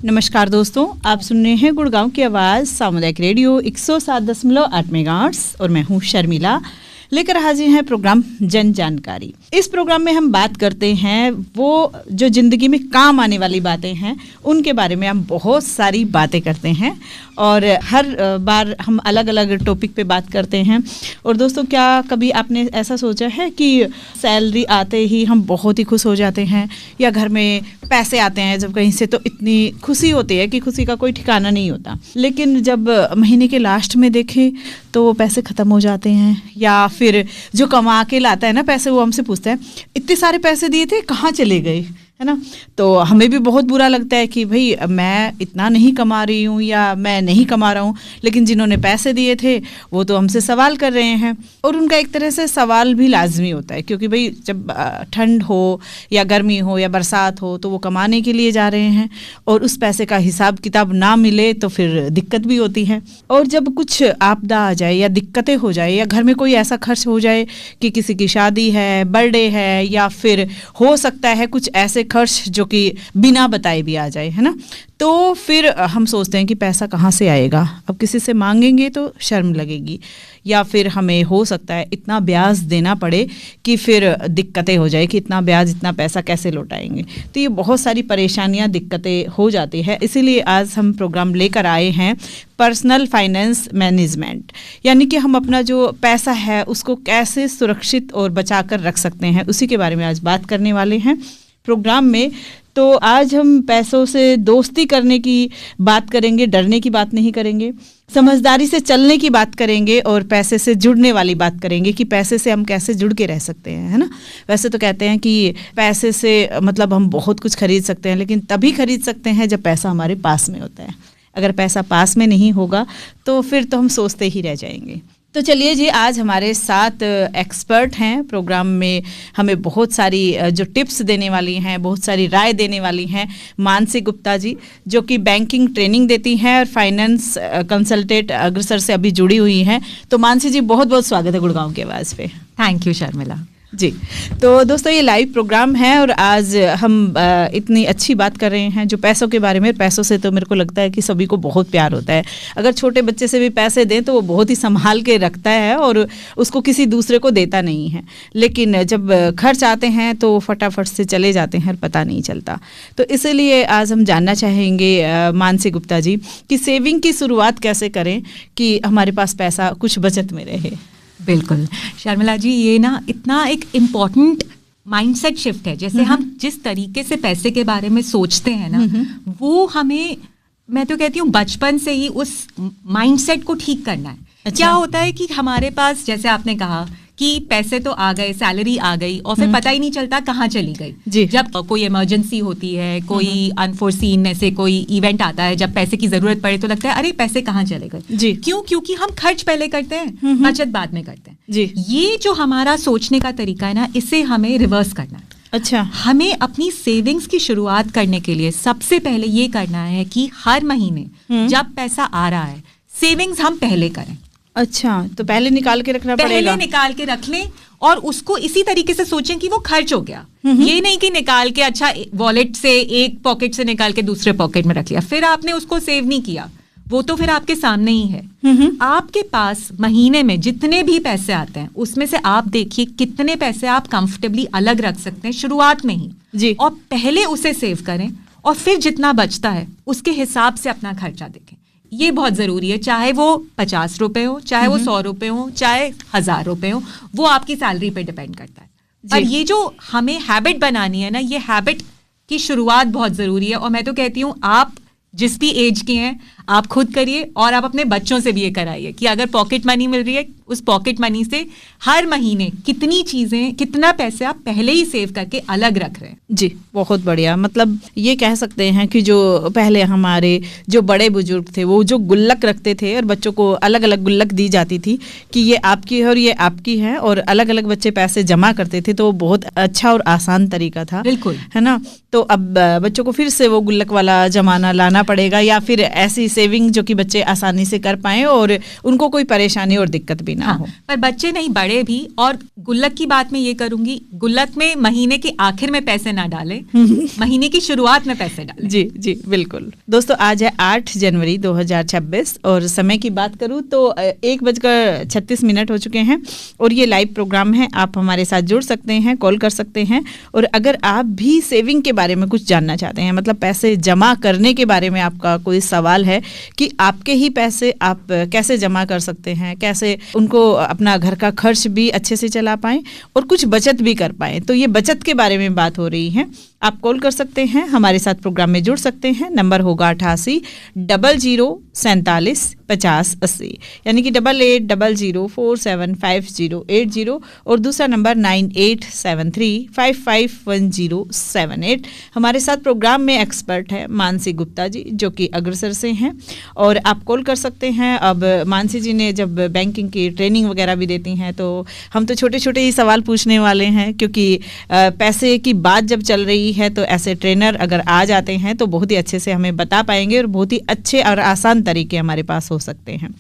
नमस्कार दोस्तों, आप सुन रहे हैं गुड़गांव की आवाज़ सामुदायिक रेडियो 107.8 मेगाहर्ट्ज़ और मैं हूँ शर्मिला। लेकर हाजिर हैं प्रोग्राम जन जानकारी। इस प्रोग्राम में हम बात करते हैं वो जो ज़िंदगी में काम आने वाली बातें हैं उनके बारे में हम बहुत सारी बातें करते हैं और हर बार हम अलग अलग टॉपिक पे बात करते हैं। और दोस्तों, क्या कभी आपने ऐसा सोचा है कि सैलरी आते ही हम बहुत ही खुश हो जाते हैं, या घर में पैसे आते हैं जब कहीं से तो इतनी खुशी होती है कि खुशी का कोई ठिकाना नहीं होता, लेकिन जब महीने के लास्ट में देखें तो वो पैसे ख़त्म हो जाते हैं, या फिर जो कमा के लाता है ना पैसे वो हमसे पूछता है इतने सारे पैसे दिए थे कहाँ चले गए, है ना। तो हमें भी बहुत बुरा लगता है कि भाई मैं इतना नहीं कमा रही हूँ या मैं नहीं कमा रहा हूँ, लेकिन जिन्होंने पैसे दिए थे वो तो हमसे सवाल कर रहे हैं। और उनका एक तरह से सवाल भी लाजमी होता है, क्योंकि भाई जब ठंड हो या गर्मी हो या बरसात हो तो वो कमाने के लिए जा रहे हैं और उस पैसे का हिसाब किताब ना मिले तो फिर दिक्कत भी होती है। और जब कुछ आपदा आ जाए या दिक्कतें हो जाए या घर में कोई ऐसा खर्च हो जाए कि किसी की शादी है, बर्थडे है, या फिर हो सकता है कुछ ऐसे खर्च जो कि बिना बताए भी आ जाए, है ना, तो फिर हम सोचते हैं कि पैसा कहाँ से आएगा। अब किसी से मांगेंगे तो शर्म लगेगी, या फिर हमें हो सकता है इतना ब्याज देना पड़े कि फिर दिक्कतें हो जाए कि इतना ब्याज इतना पैसा कैसे लौटाएंगे। तो ये बहुत सारी परेशानियां दिक्कतें हो जाती है। इसीलिए आज हम प्रोग्राम लेकर आए हैं पर्सनल फाइनेंस मैनेजमेंट, यानी कि हम अपना जो पैसा है उसको कैसे सुरक्षित और बचा कर रख सकते हैं, उसी के बारे में आज बात करने वाले हैं प्रोग्राम में। तो आज हम पैसों से दोस्ती करने की बात करेंगे, डरने की बात नहीं करेंगे, समझदारी से चलने की बात करेंगे और पैसे से जुड़ने वाली बात करेंगे कि पैसे से हम कैसे जुड़ के रह सकते हैं, है ना। वैसे तो कहते हैं कि पैसे से मतलब हम बहुत कुछ खरीद सकते हैं, लेकिन तभी खरीद सकते हैं जब पैसा हमारे पास में होता है। अगर पैसा पास में नहीं होगा तो फिर तो हम सोचते ही रह जाएंगे। तो चलिए जी, आज हमारे साथ एक्सपर्ट हैं प्रोग्राम में, हमें बहुत सारी जो टिप्स देने वाली हैं, बहुत सारी राय देने वाली हैं, मानसी गुप्ता जी, जो कि बैंकिंग ट्रेनिंग देती हैं और फाइनेंस कंसल्टेंट अग्रसर से अभी जुड़ी हुई हैं। तो मानसी जी, बहुत बहुत स्वागत है गुड़गांव की आवाज़ पे। थैंक यू शर्मिला जी। तो दोस्तों, ये लाइव प्रोग्राम है और आज हम इतनी अच्छी बात कर रहे हैं जो पैसों के बारे में। पैसों से तो मेरे को लगता है कि सभी को बहुत प्यार होता है। अगर छोटे बच्चे से भी पैसे दें तो वो बहुत ही संभाल के रखता है और उसको किसी दूसरे को देता नहीं है, लेकिन जब खर्च आते हैं तो फटाफट से चले जाते हैं और पता नहीं चलता। तो इसीलिए आज हम जानना चाहेंगे मानसी गुप्ता जी कि सेविंग की शुरुआत कैसे करें कि हमारे पास पैसा कुछ बचत में रहे। बिल्कुल शर्मिला जी, ये ना इतना एक इम्पॉर्टेंट माइंडसेट शिफ्ट है। जैसे हम जिस तरीके से पैसे के बारे में सोचते हैं ना, वो हमें, मैं तो कहती हूँ, बचपन से ही उस माइंडसेट को ठीक करना है। अच्छा। क्या होता है कि हमारे पास, जैसे आपने कहा कि पैसे तो आ गए, सैलरी आ गई और फिर पता ही नहीं चलता कहाँ चली गई। जब कोई इमरजेंसी होती है, कोई अनफोर्सीन ऐसे कोई इवेंट आता है जब पैसे की जरूरत पड़े, तो लगता है अरे पैसे कहाँ चले गए। क्यों? क्योंकि हम खर्च पहले करते हैं, बचत बाद में करते हैं जी। ये जो हमारा सोचने का तरीका है ना, इसे हमें रिवर्स करना है। अच्छा। हमें अपनी सेविंग्स की शुरुआत करने के लिए सबसे पहले ये करना है कि हर महीने जब पैसा आ रहा है, सेविंग्स हम पहले करें। अच्छा, तो पहले निकाल के रखना पड़ेगा। पहले निकाल के रख लें और उसको इसी तरीके से सोचें कि वो खर्च हो गया। ये नहीं कि निकाल के, अच्छा वॉलेट से एक पॉकेट से निकाल के दूसरे पॉकेट में रख लिया, फिर आपने उसको सेव नहीं किया। वो तो फिर आपके सामने ही है। आपके पास महीने में जितने भी पैसे आते हैं उसमें से आप देखिए कितने पैसे आप कंफर्टेबली अलग रख सकते हैं शुरुआत में ही जी। और पहले उसे सेव करें और फिर जितना बचता है उसके हिसाब से अपना खर्चा देखें। ये बहुत ज़रूरी है, चाहे वो 50 रुपए हो, चाहे वो 100 रुपए हो, चाहे 1000 रुपए हो, वो आपकी सैलरी पे डिपेंड करता है। पर ये जो हमें हैबिट बनानी है ना, ये हैबिट की शुरुआत बहुत ज़रूरी है। और मैं तो कहती हूँ आप जिस भी एज के हैं आप खुद करिए और आप अपने बच्चों से भी ये कराइए कि अगर पॉकेट मनी मिल रही है, उस पॉकेट मनी से हर महीने कितनी चीज़ें, कितना पैसे आप पहले ही सेव करके अलग रख रहे हैं जी। बहुत बढ़िया। मतलब ये कह सकते हैं कि जो पहले हमारे जो बड़े बुजुर्ग थे वो जो गुल्लक रखते थे और बच्चों को अलग अलग गुल्लक दी जाती थी कि ये आपकी है और ये आपकी है, और अलग अलग बच्चे पैसे जमा करते थे, तो बहुत अच्छा और आसान तरीका था। बिल्कुल, है ना। तो अब बच्चों को फिर से वो गुल्लक वाला जमाना लाना पड़ेगा या फिर ऐसी सेविंग जो कि बच्चे आसानी से कर पाएं और उनको कोई परेशानी और दिक्कत भी ना हो। पर बच्चे नहीं, बड़े भी। और गुल्लक की बात मैं ये करूंगी, गुल्लक में महीने के आखिर में पैसे ना डालें, महीने की शुरुआत में पैसे डालें। जी जी बिल्कुल। दोस्तों आज है 8 जनवरी 2026 और समय की बात करूं तो 1:36 हो चुके हैं और ये लाइव प्रोग्राम है। आप हमारे साथ जुड़ सकते हैं, कॉल कर सकते हैं और अगर आप भी सेविंग के बारे में कुछ जानना चाहते हैं, मतलब पैसे जमा करने के बारे में आपका कोई सवाल है कि आपके ही पैसे आप कैसे जमा कर सकते हैं, कैसे उनको अपना घर का खर्च भी अच्छे से चला पाएं और कुछ बचत भी कर पाएं, तो ये बचत के बारे में बात हो रही है। आप कॉल कर सकते हैं, हमारे साथ प्रोग्राम में जुड़ सकते हैं। नंबर होगा 88 00 47 50 80, यानी कि 8800475080 और दूसरा नंबर 9873551078। हमारे साथ प्रोग्राम में एक्सपर्ट है मानसी गुप्ता जी जो कि अग्रसर से हैं और आप कॉल कर सकते हैं। अब मानसी जी ने जब बैंकिंग की ट्रेनिंग वगैरह भी देती हैं तो हम तो छोटे छोटे ही सवाल पूछने वाले हैं, क्योंकि पैसे की बात जब चल रही है तो ऐसे ट्रेनर अगर आ जाते हैं तो बहुत ही अच्छे से हमें बता पाएंगे और बहुत ही अच्छे और आसान तरीके हमारे पास हो सकते हैं।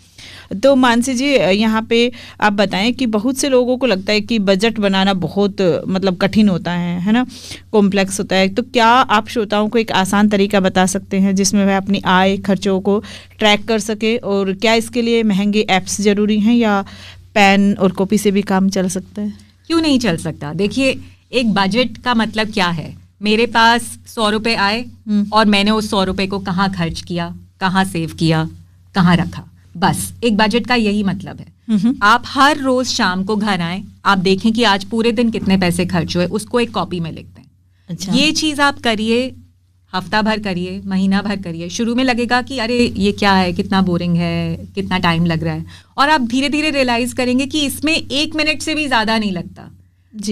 तो मानसी जी यहाँ पे आप बताएं कि बहुत से लोगों को लगता है कि बजट बनाना बहुत मतलब कठिन होता है ना, कॉम्प्लेक्स होता है, तो क्या आप श्रोताओं को एक आसान तरीका बता सकते हैं जिसमें वह अपनी आय खर्चों को ट्रैक कर सके, और क्या इसके लिए महंगे ऐप्स जरूरी हैं या पेन और कॉपी से भी काम चल सकता है? क्यों नहीं चल सकता। देखिए, एक बजट का मतलब क्या है, मेरे पास 100 रुपए आए और मैंने उस 100 रुपए को कहाँ खर्च किया, कहाँ सेव किया, कहाँ रखा, बस एक बजट का यही मतलब है। आप हर रोज शाम को घर आए, आप देखें कि आज पूरे दिन कितने पैसे खर्च हुए, उसको एक कॉपी में लिख दें। अच्छा। ये चीज आप करिए, हफ्ता भर करिए, महीना भर करिए। शुरू में लगेगा कि अरे ये क्या है, कितना बोरिंग है, कितना टाइम लग रहा है, और आप धीरे धीरे रियलाइज करेंगे कि इसमें 1 मिनट से भी ज्यादा नहीं लगता,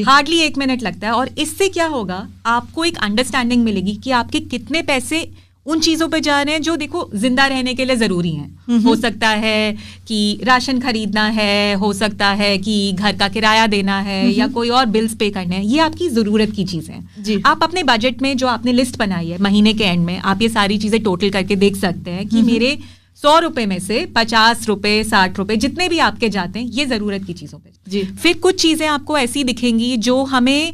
हार्डली 1 मिनट लगता है। और इससे क्या होगा, आपको एक अंडरस्टैंडिंग मिलेगी कि आपके कितने पैसे उन चीजों पे जा रहे हैं जो देखो जिंदा रहने के लिए जरूरी हैं। हो सकता है कि राशन खरीदना है, हो सकता है कि घर का किराया देना है या कोई और बिल्स पे करने हैं, ये आपकी जरूरत की चीजें हैं। आप अपने बजट में जो आपने लिस्ट बनाई है, महीने के एंड में आप ये सारी चीजें टोटल करके देख सकते हैं कि मेरे 100 रुपए में से 50 रुपए 60 रुपए जितने भी आपके जाते हैं ये जरूरत की चीजों पे। फिर कुछ चीजें आपको ऐसी दिखेंगी जो हमें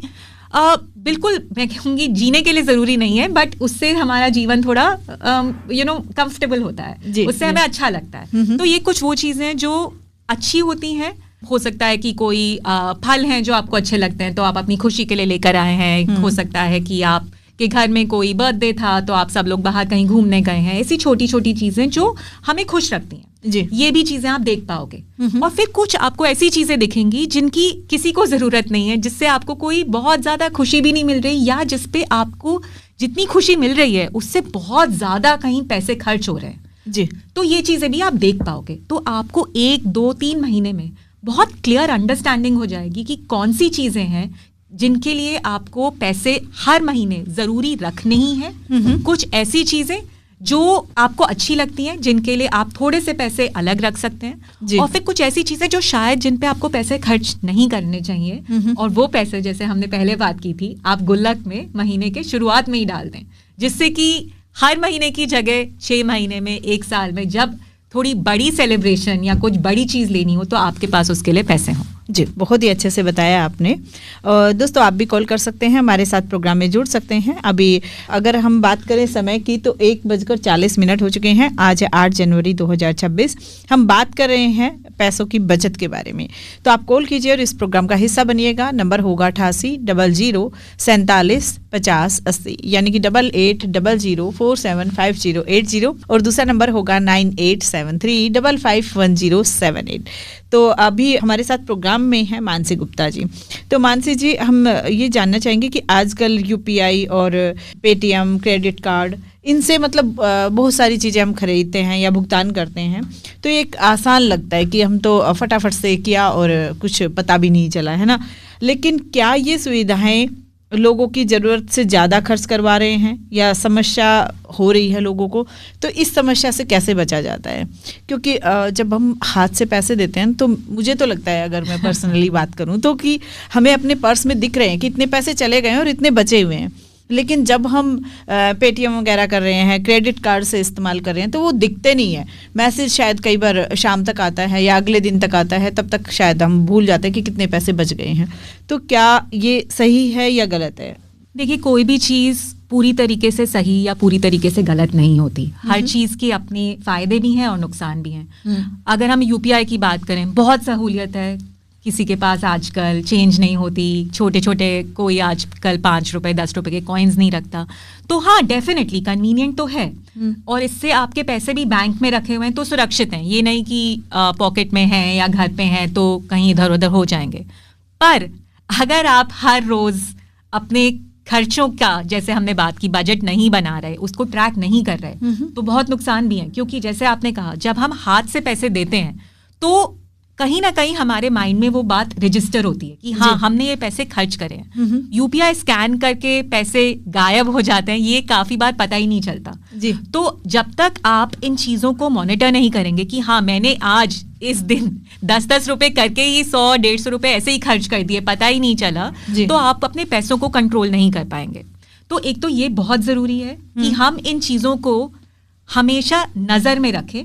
बिल्कुल मैं कहूँगी जीने के लिए जरूरी नहीं है, बट उससे हमारा जीवन थोड़ा कंफर्टेबल होता है, उससे हमें अच्छा लगता है। तो ये कुछ वो चीजें जो अच्छी होती हैं। हो सकता है कि कोई फल हैं जो आपको अच्छे लगते हैं तो आप अपनी खुशी के लिए लेकर आए हैं। हो सकता है कि आप के घर में कोई बर्थडे था तो आप सब लोग बाहर कहीं घूमने गए हैं। ऐसी छोटी छोटी चीजें जो हमें खुश रखती हैं जी, ये भी चीजें आप देख पाओगे। और फिर कुछ आपको ऐसी चीजें दिखेंगी जिनकी किसी को जरूरत नहीं है, जिससे आपको कोई बहुत ज्यादा खुशी भी नहीं मिल रही, या जिसपे आपको जितनी खुशी मिल रही है उससे बहुत ज्यादा कहीं पैसे खर्च हो रहे हैं जी। तो ये चीजें भी आप देख पाओगे। तो आपको 1, 2, 3 महीने में बहुत क्लियर अंडरस्टैंडिंग हो जाएगी कि कौन सी चीजें हैं जिनके लिए आपको पैसे हर महीने जरूरी रखने ही हैं। कुछ ऐसी चीजें जो आपको अच्छी लगती हैं जिनके लिए आप थोड़े से पैसे अलग रख सकते हैं, और फिर कुछ ऐसी चीजें जो शायद जिन पे आपको पैसे खर्च नहीं करने चाहिए, और वो पैसे जैसे हमने पहले बात की थी आप गुल्लक में महीने के शुरुआत में ही डाल दें, जिससे कि हर महीने की जगह 6 महीने में, 1 साल में जब थोड़ी बड़ी सेलिब्रेशन या कुछ बड़ी चीज लेनी हो तो आपके पास उसके लिए पैसे हों। जी, बहुत ही अच्छे से बताया आपने। दोस्तों आप भी कॉल कर सकते हैं, हमारे साथ प्रोग्राम में जुड़ सकते हैं। अभी अगर हम बात करें समय की तो 1:40 हो चुके हैं। आज है 8 जनवरी 2026। हम बात कर रहे हैं पैसों की बचत के बारे में, तो आप कॉल कीजिए और इस प्रोग्राम का हिस्सा बनिएगा। नंबर होगा 88 00 47 50 80, यानी कि 8800 475080 और दूसरा नंबर होगा 9873 551078। तो अभी हमारे साथ प्रोग्राम में है मानसी गुप्ता जी। तो मानसी जी, हम ये जानना चाहेंगे कि आजकल यूपीआई और पेटीएम, क्रेडिट कार्ड, इनसे मतलब बहुत सारी चीज़ें हम खरीदते हैं या भुगतान करते हैं, तो एक आसान लगता है कि हम तो फटाफट से किया और कुछ पता भी नहीं चला, है ना। लेकिन क्या ये सुविधाएं लोगों की ज़रूरत से ज़्यादा खर्च करवा रहे हैं या समस्या हो रही है लोगों को? तो इस समस्या से कैसे बचा जाता है? क्योंकि जब हम हाथ से पैसे देते हैं तो मुझे तो लगता है, अगर मैं पर्सनली बात करूं तो, कि हमें अपने पर्स में दिख रहे हैं कि इतने पैसे चले गए हैं और इतने बचे हुए हैं, लेकिन जब हम पेटीएम वगैरह कर रहे हैं, क्रेडिट कार्ड से इस्तेमाल कर रहे हैं, तो वो दिखते नहीं है। मैसेज शायद कई बार शाम तक आता है या अगले दिन तक आता है, तब तक शायद हम भूल जाते हैं कि कितने पैसे बच गए हैं। तो क्या ये सही है या गलत है? देखिए, कोई भी चीज़ पूरी तरीके से सही या पूरी तरीके से गलत नहीं होती। हर चीज़ के अपने फ़ायदे भी हैं और नुकसान भी हैं। अगर हम यूपीआई की बात करें, बहुत सहूलियत है। किसी के पास आजकल चेंज नहीं होती, छोटे छोटे कोई आजकल 5 रुपए 10 रुपए के कॉइन्स नहीं रखता, तो हाँ डेफिनेटली कन्वीनियंट तो है। और इससे आपके पैसे भी बैंक में रखे हुए हैं तो सुरक्षित हैं। ये नहीं कि पॉकेट में हैं या घर पे हैं तो कहीं इधर उधर हो जाएंगे। पर अगर आप हर रोज़ अपने खर्चों का, जैसे हमने बात की, बजट नहीं बना रहे, उसको ट्रैक नहीं कर रहे, तो बहुत नुकसान भी है। क्योंकि जैसे आपने कहा, जब हम हाथ से पैसे देते हैं तो कहीं ना कहीं हमारे माइंड में वो बात रजिस्टर होती है कि हाँ हमने ये पैसे खर्च करे हैं। यूपीआई स्कैन करके पैसे गायब हो जाते हैं, ये काफी बार पता ही नहीं चलता जी। तो जब तक आप इन चीजों को मॉनिटर नहीं करेंगे कि हाँ मैंने आज इस दिन 10-10 रुपए करके ही 100-150 रुपए ऐसे ही खर्च कर दिए, पता ही नहीं चला, तो आप अपने पैसों को कंट्रोल नहीं कर पाएंगे। तो एक तो ये बहुत जरूरी है कि हम इन चीजों को हमेशा नजर में रखें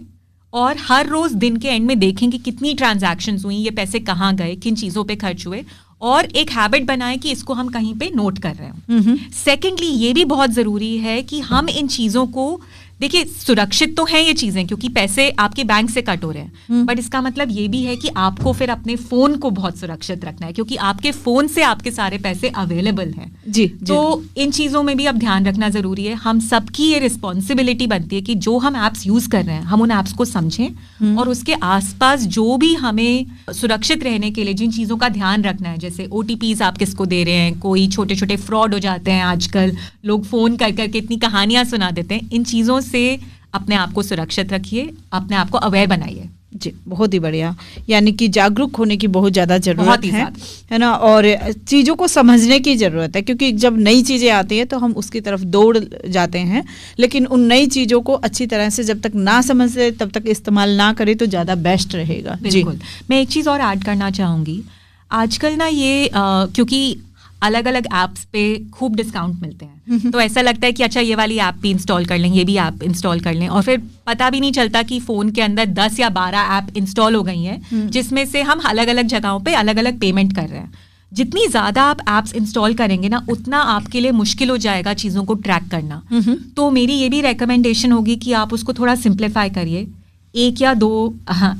और हर रोज दिन के एंड में देखें कि कितनी ट्रांजैक्शंस हुई, ये पैसे कहाँ गए, किन चीजों पे खर्च हुए, और एक हैबिट बनाएं कि इसको हम कहीं पे नोट कर रहे हो। सेकेंडली ये भी बहुत जरूरी है कि हम इन चीजों को, देखिए सुरक्षित तो हैं ये चीजें क्योंकि पैसे आपके बैंक से कट हो रहे हैं, बट इसका मतलब ये भी है कि आपको फिर अपने फोन को बहुत सुरक्षित रखना है क्योंकि आपके फोन से आपके सारे पैसे अवेलेबल हैं जी। तो इन चीजों में भी अब ध्यान रखना जरूरी है। हम सबकी ये रिस्पॉन्सिबिलिटी बनती है कि जो हम एप्स यूज कर रहे हैं हम उन एप्स को समझें और उसके आसपास जो भी हमें सुरक्षित रहने के लिए जिन चीजों का ध्यान रखना है, जैसे OTPs आप किसको दे रहे हैं, कोई छोटे छोटे फ्रॉड हो जाते हैं आजकल, लोग फोन कर करके इतनी कहानियां सुना देते हैं, इन चीजों से अपने आप को सुरक्षित रखिए, अपने आप को अवेयर बनाइए। जी, बहुत ही बढ़िया। यानी कि जागरूक होने की बहुत ज़्यादा ज़रूरत है ना, और चीज़ों को समझने की ज़रूरत है क्योंकि जब नई चीज़ें आती हैं तो हम उसकी तरफ दौड़ जाते हैं, लेकिन उन नई चीज़ों को अच्छी तरह से जब तक ना समझे तब तक इस्तेमाल ना करें तो ज़्यादा बेस्ट रहेगा। बिल्कुल। मैं एक चीज़ और ऐड करना चाहूँगी, आजकल ना ये क्योंकि अलग अलग ऐप्स पे खूब डिस्काउंट मिलते हैं तो ऐसा लगता है कि अच्छा ये वाली ऐप भी इंस्टॉल कर लें, ये भी ऐप इंस्टॉल कर लें, और फिर पता भी नहीं चलता कि फ़ोन के अंदर 10 या 12 ऐप इंस्टॉल हो गई हैं जिसमें से हम अलग अलग जगहों पे अलग अलग पेमेंट कर रहे हैं। जितनी ज़्यादा आप ऐप्स इंस्टॉल करेंगे ना उतना आपके लिए मुश्किल हो जाएगा चीज़ों को ट्रैक करना। तो मेरी ये भी रिकमेंडेशन होगी कि आप उसको थोड़ा सिंप्लीफाई करिए, 1 या 2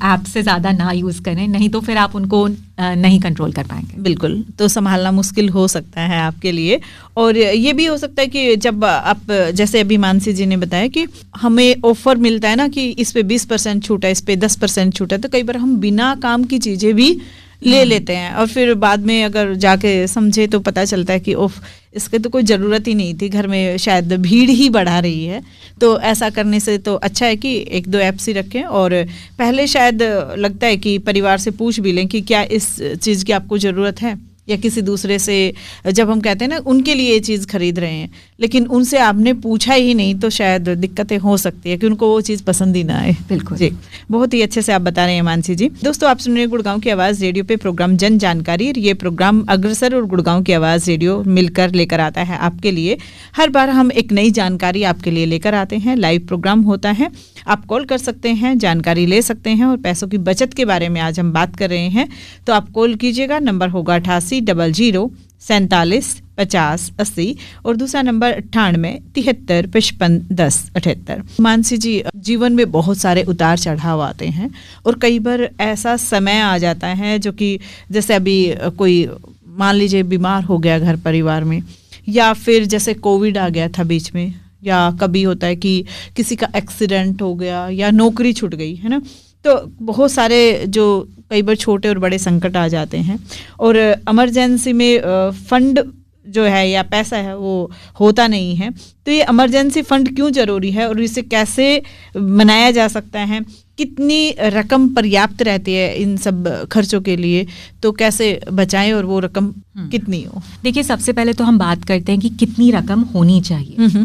ऐप से ज़्यादा ना यूज़ करें, नहीं तो फिर आप उनको नहीं कंट्रोल कर पाएंगे। बिल्कुल, तो संभालना मुश्किल हो सकता है आपके लिए। और ये भी हो सकता है कि जब आप, जैसे अभी मानसी जी ने बताया कि हमें ऑफर मिलता है ना कि इस पे 20% छूट है, इस पे 10% छूट है, तो कई बार हम बिना काम की चीज़ें भी ले लेते हैं और फिर बाद में अगर जाके समझे तो पता चलता है कि ओफ इसके तो कोई ज़रूरत ही नहीं थी, घर में शायद भीड़ ही बढ़ा रही है। तो ऐसा करने से तो अच्छा है कि 1-2 ऐप्स ही रखें और पहले शायद लगता है कि परिवार से पूछ भी लें कि क्या इस चीज़ की आपको ज़रूरत है, या किसी दूसरे से जब हम कहते हैं ना उनके लिए ये चीज़ खरीद रहे हैं लेकिन उनसे आपने पूछा ही नहीं तो शायद दिक्कतें हो सकती है कि उनको वो चीज़ पसंद ही ना आए। बिल्कुल जी, बहुत ही अच्छे से आप बता रहे हैं मानसी जी। दोस्तों, आप सुन रहे हैं गुड़गांव की आवाज़ रेडियो पे प्रोग्राम जन जानकारी। ये प्रोग्राम अग्रसर और गुड़गांव की आवाज़ रेडियो मिलकर लेकर आता है आपके लिए। हर बार हम एक नई जानकारी आपके लिए लेकर आते हैं। लाइव प्रोग्राम होता है, आप कॉल कर सकते हैं, जानकारी ले सकते हैं और पैसों की बचत के बारे में आज हम बात कर रहे हैं। तो आप कॉल कीजिएगा, नंबर होगा 8800475080 और दूसरा नंबर 9873551078। मानसी जी, जीवन में बहुत सारे उतार चढ़ाव आते हैं और कई बार ऐसा समय आ जाता है जो कि जैसे अभी कोई मान लीजिए बीमार हो गया घर परिवार में, या फिर जैसे कोविड आ गया था बीच में, या कभी होता है कि किसी का एक्सीडेंट हो गया या नौकरी छूट गई, है ना। तो बहुत सारे जो कई बार छोटे और बड़े संकट आ जाते हैं और इमरजेंसी में फंड जो है या पैसा है वो होता नहीं है। तो ये इमरजेंसी फंड क्यों ज़रूरी है और इसे कैसे बनाया जा सकता है, कितनी रकम पर्याप्त रहती है इन सब खर्चों के लिए, तो कैसे बचाएं और वो रकम कितनी हो? देखिए, सबसे पहले तो हम बात करते हैं कि कितनी रकम होनी चाहिए।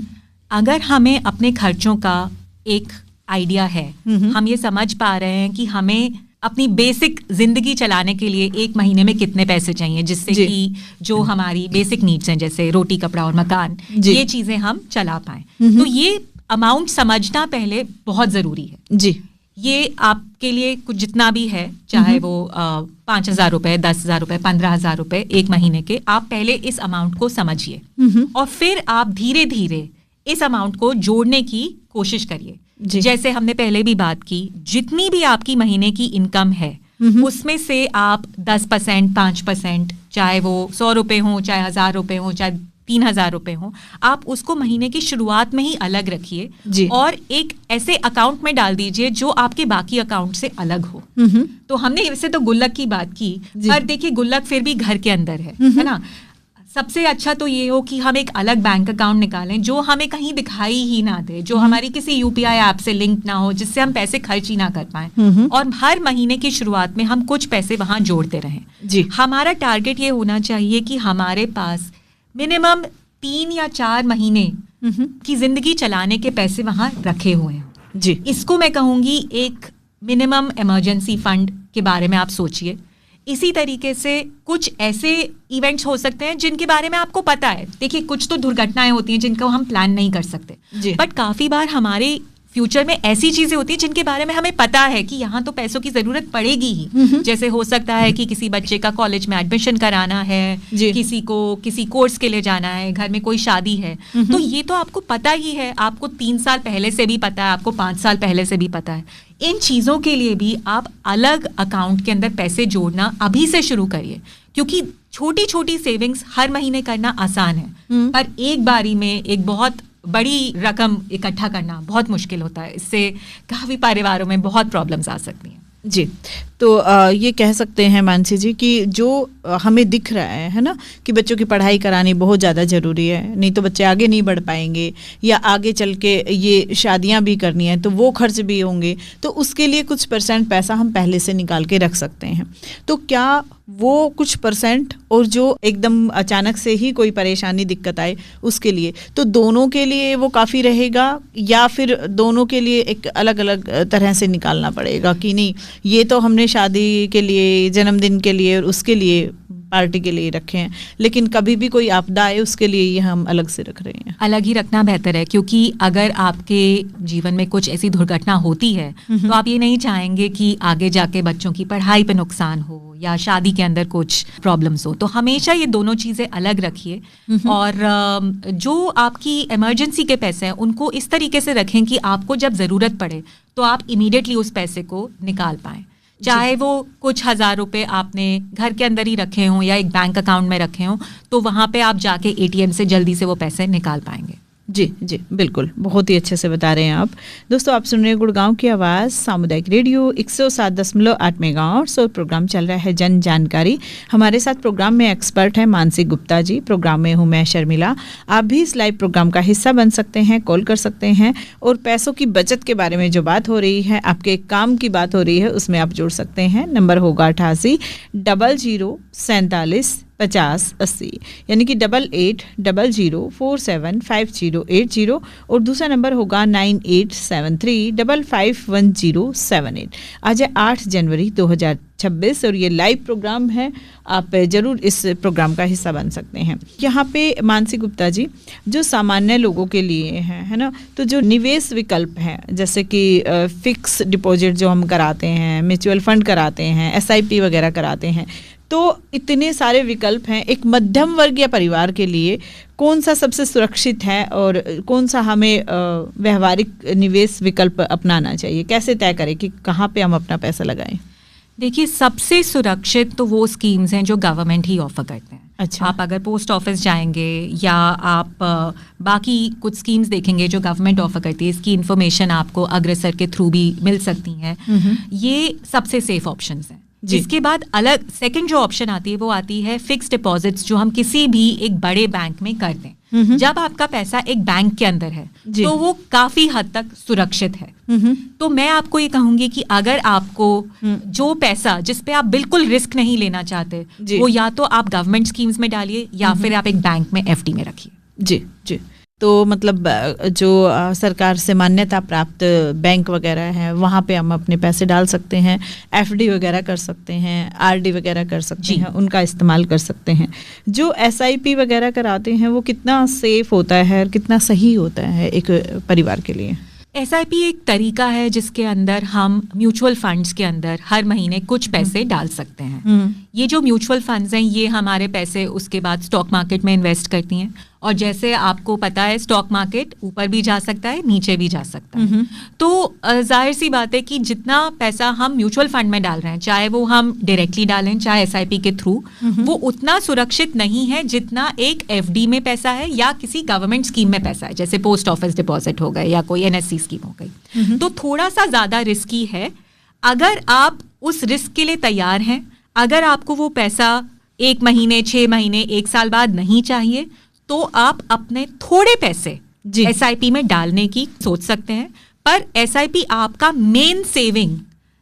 अगर हमें अपने खर्चों का एक आइडिया है, हम ये समझ पा रहे हैं कि हमें अपनी बेसिक जिंदगी चलाने के लिए एक महीने में कितने पैसे चाहिए, जिससे कि जो हमारी बेसिक नीड्स हैं जैसे रोटी कपड़ा और मकान, ये चीजें हम चला पाएं। तो ये अमाउंट समझना पहले बहुत जरूरी है जी। ये आपके लिए कुछ जितना भी है, चाहे वो 5,000 रुपए, 10,000 रुपए, 15,000 रुपए एक महीने के, आप पहले इस अमाउंट को समझिए और फिर आप धीरे धीरे इस अमाउंट को जोड़ने की कोशिश करिए। जैसे हमने पहले भी बात की, जितनी भी आपकी महीने की इनकम है उसमें से आप 10%, 5%, चाहे वो 100 रुपए हो, चाहे 1,000 रुपए हो, चाहे 3,000 रुपए हो, आप उसको महीने की शुरुआत में ही अलग रखिए और एक ऐसे अकाउंट में डाल दीजिए जो आपके बाकी अकाउंट से अलग हो। तो हमने वैसे तो गुल्लक की बात की, पर देखिए गुल्लक फिर भी घर के अंदर है ना। सबसे अच्छा तो ये हो कि हम एक अलग बैंक अकाउंट निकालें जो हमें कहीं दिखाई ही ना दे, जो हमारी किसी यूपीआई ऐप से लिंक ना हो, जिससे हम पैसे खर्च ही ना कर पाएं, और हर महीने की शुरुआत में हम कुछ पैसे वहां जोड़ते रहें। हमारा टारगेट ये होना चाहिए कि हमारे पास मिनिमम 3 या 4 महीने की जिंदगी चलाने के पैसे वहां रखे हुए हैं जी। इसको मैं कहूंगी एक मिनिमम इमरजेंसी फंड के बारे में आप सोचिए। इसी तरीके से कुछ ऐसे इवेंट्स हो सकते हैं जिनके बारे में आपको पता है। देखिए कुछ तो दुर्घटनाएं होती हैं जिनको हम प्लान नहीं कर सकते, बट काफी बार हमारे फ्यूचर में ऐसी चीजें होती हैं जिनके बारे में हमें पता है कि यहाँ तो पैसों की जरूरत पड़ेगी ही। जैसे हो सकता है कि किसी बच्चे का कॉलेज में एडमिशन कराना है, किसी को किसी कोर्स के लिए जाना है, घर में कोई शादी है, तो ये तो आपको पता ही है। आपको 3 साल पहले से भी पता है, आपको 5 साल पहले से भी पता है। इन चीजों के लिए भी आप अलग अकाउंट के अंदर पैसे जोड़ना अभी से शुरू करिए, क्योंकि छोटी छोटी सेविंग्स हर महीने करना आसान है, पर एक बारी में एक बहुत बड़ी रकम इकट्ठा करना बहुत मुश्किल होता है। इससे काफी परिवारों में बहुत प्रॉब्लम्स आ सकती हैं जी। तो ये कह सकते हैं मानसी जी कि जो हमें दिख रहा है ना, कि बच्चों की पढ़ाई करानी बहुत ज़्यादा ज़रूरी है, नहीं तो बच्चे आगे नहीं बढ़ पाएंगे, या आगे चल के ये शादियां भी करनी है तो वो खर्च भी होंगे, तो उसके लिए कुछ % पैसा हम पहले से निकाल के रख सकते हैं। तो क्या वो कुछ % और जो एकदम अचानक से ही कोई परेशानी दिक्कत आए उसके लिए, तो दोनों के लिए वो काफ़ी रहेगा, या फिर दोनों के लिए एक अलग अलग तरह से निकालना पड़ेगा कि नहीं ये तो हमने शादी के लिए, जन्मदिन के लिए और उसके लिए, पार्टी के लिए रखे हैं, लेकिन कभी भी कोई आपदा आए उसके लिए ये हम अलग से रख रहे हैं? अलग ही रखना बेहतर है, क्योंकि अगर आपके जीवन में कुछ ऐसी दुर्घटना होती है तो आप ये नहीं चाहेंगे कि आगे जाके बच्चों की पढ़ाई पे नुकसान हो या शादी के अंदर कुछ प्रॉब्लम्स हो। तो हमेशा ये दोनों चीज़ें अलग रखिए, और जो आपकी इमरजेंसी के पैसे हैं उनको इस तरीके से रखें कि आपको जब ज़रूरत पड़े तो आप इमीडिएटली उस पैसे को निकाल पाएँ। चाहे वो कुछ 1,000 रुपए आपने घर के अंदर ही रखे हों या एक बैंक अकाउंट में रखे हों, तो वहाँ पे आप जाके ATM से जल्दी से वो पैसे निकाल पाएंगे। जी जी बिल्कुल, बहुत ही अच्छे से बता रहे हैं आप। दोस्तों आप सुन रहे हैं गुड़गांव की आवाज़ सामुदायिक रेडियो 107.8 मेगाहर्ट्ज़ और प्रोग्राम चल रहा है जन जानकारी। हमारे साथ प्रोग्राम में एक्सपर्ट है मानसी गुप्ता जी, प्रोग्राम में हूँ मैं शर्मिला। आप भी इस लाइव प्रोग्राम का हिस्सा बन सकते हैं, कॉल कर सकते हैं और पैसों की बचत के बारे में जो बात हो रही है, आपके काम की बात हो रही है, उसमें आप जुड़ सकते हैं। नंबर होगा 88 00 47 50 80, यानी कि 88 00 47 50 80, और दूसरा नंबर होगा 9873 5510 78। आज है 8 जनवरी 2026 और ये लाइव प्रोग्राम है, आप ज़रूर इस प्रोग्राम का हिस्सा बन सकते हैं। यहाँ पे मानसी गुप्ता जी, जो सामान्य लोगों के लिए है ना, तो जो निवेश विकल्प हैं जैसे कि फिक्स डिपॉजिट जो हम कराते हैं, म्यूचुअल फंड कराते हैं, SIP वगैरह कराते हैं, तो इतने सारे विकल्प हैं। एक मध्यम वर्गीय परिवार के लिए कौन सा सबसे सुरक्षित है और कौन सा हमें व्यवहारिक निवेश विकल्प अपनाना चाहिए? कैसे तय करें कि कहाँ पे हम अपना पैसा लगाएं? देखिए, सबसे सुरक्षित तो वो स्कीम्स हैं जो गवर्नमेंट ही ऑफर करते हैं। अच्छा। आप अगर पोस्ट ऑफिस जाएंगे या आप बाकी कुछ स्कीम्स देखेंगे जो गवर्नमेंट ऑफर करती है, इसकी इन्फॉर्मेशन आपको अग्रसर के थ्रू भी मिल सकती है। ये सबसे सेफ ऑप्शंस हैं। जिसके बाद अलग सेकंड जो ऑप्शन आती है वो आती है फिक्स डिपॉजिट्स, जो हम किसी भी एक बड़े बैंक में करते हैं। जब आपका पैसा एक बैंक के अंदर है तो वो काफी हद तक सुरक्षित है। तो मैं आपको ये कहूंगी कि अगर आपको जो पैसा जिस पे आप बिल्कुल रिस्क नहीं लेना चाहते, वो या तो आप गवर्नमेंट स्कीम्स में डालिए या फिर आप एक बैंक में FD में रखिए। जी जी। तो मतलब जो सरकार से मान्यता प्राप्त बैंक वगैरह है वहाँ पे हम अपने पैसे डाल सकते हैं, एफडी वगैरह कर सकते हैं, आरडी वगैरह कर सकते हैं, उनका इस्तेमाल कर सकते हैं। जो एसआईपी वगैरह कराते हैं वो कितना सेफ होता है और कितना सही होता है एक परिवार के लिए? एसआईपी एक तरीका है जिसके अंदर हम म्यूचुअल फंड्स के अंदर हर महीने कुछ पैसे डाल सकते हैं। ये जो म्यूचुअल फंड्स हैं ये हमारे पैसे उसके बाद स्टॉक मार्केट में इन्वेस्ट करती हैं, और जैसे आपको पता है स्टॉक मार्केट ऊपर भी जा सकता है, नीचे भी जा सकता है। तो जाहिर सी बात है कि जितना पैसा हम म्यूचुअल फंड में डाल रहे हैं, चाहे वो हम डायरेक्टली डालें चाहे एसआईपी के थ्रू, वो उतना सुरक्षित नहीं है जितना एक एफडी में पैसा है या किसी गवर्नमेंट स्कीम में पैसा है, जैसे पोस्ट ऑफिस डिपॉजिट हो गए या कोई एनएससी स्कीम हो गई। तो थोड़ा सा ज्यादा रिस्की है। अगर आप उस रिस्क के लिए तैयार हैं, अगर आपको वो पैसा 1 महीने, 6 महीने, 1 साल बाद नहीं चाहिए, तो आप अपने थोड़े पैसे एसआईपी में डालने की सोच सकते हैं। पर एसआईपी आपका मेन सेविंग